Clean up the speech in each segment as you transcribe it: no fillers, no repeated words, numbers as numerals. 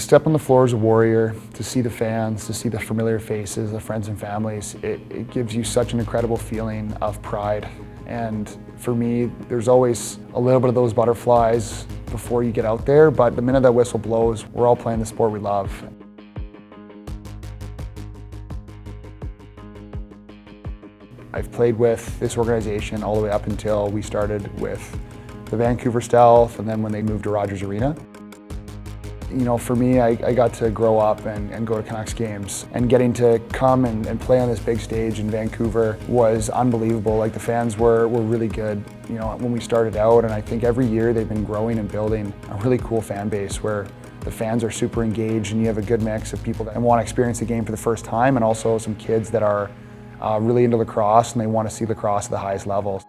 step on the floor as a Warrior, to see the fans, to see the familiar faces, the friends and families, it gives you such an incredible feeling of pride. And for me, there's always a little bit of those butterflies before you get out there, but the minute that whistle blows, we're all playing the sport we love. I've played with this organization all the way up until we started with the Vancouver Stealth, and then when they moved to Rogers Arena. You know, for me, I got to grow up and go to Canucks games, and getting to come and play on this big stage in Vancouver was unbelievable. Like, the fans were really good, you know, when we started out, and I think every year they've been growing and building a really cool fan base where the fans are super engaged, and you have a good mix of people that want to experience the game for the first time, and also some kids that are really into lacrosse and they want to see lacrosse at the highest level.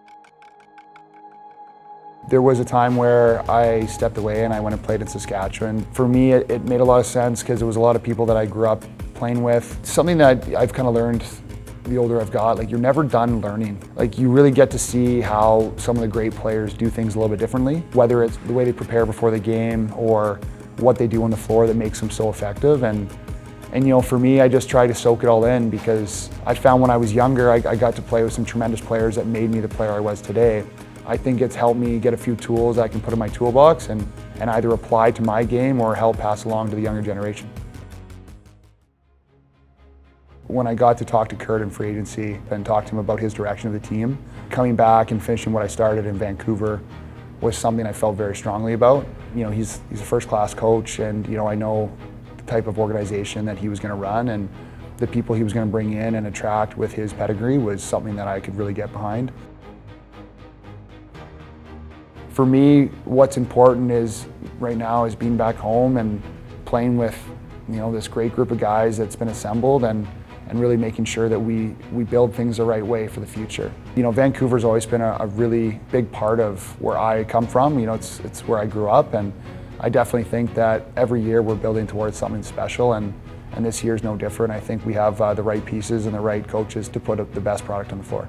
There was a time where I stepped away and I went and played in Saskatchewan. For me, it made a lot of sense because there was a lot of people that I grew up playing with. Something that I've kind of learned the older I've got, like, you're never done learning. Like, you really get to see how some of the great players do things a little bit differently, whether it's the way they prepare before the game or what they do on the floor that makes them so effective. And you know, for me, I just try to soak it all in because I found when I was younger, I got to play with some tremendous players that made me the player I was today. I think it's helped me get a few tools I can put in my toolbox and either apply to my game or help pass along to the younger generation. When I got to talk to Kurt in free agency and talk to him about his direction of the team, coming back and finishing what I started in Vancouver was something I felt very strongly about. You know, he's a first-class coach, and you know, I know the type of organization that he was going to run, and the people he was going to bring in and attract with his pedigree was something that I could really get behind. For me, what's important is right now is being back home and playing with, you know, this great group of guys that's been assembled and really making sure that we build things the right way for the future. You know, Vancouver's always been a really big part of where I come from. You know, it's where I grew up, and I definitely think that every year we're building towards something special, and this year's no different. I think we have the right pieces and the right coaches to put up the best product on the floor.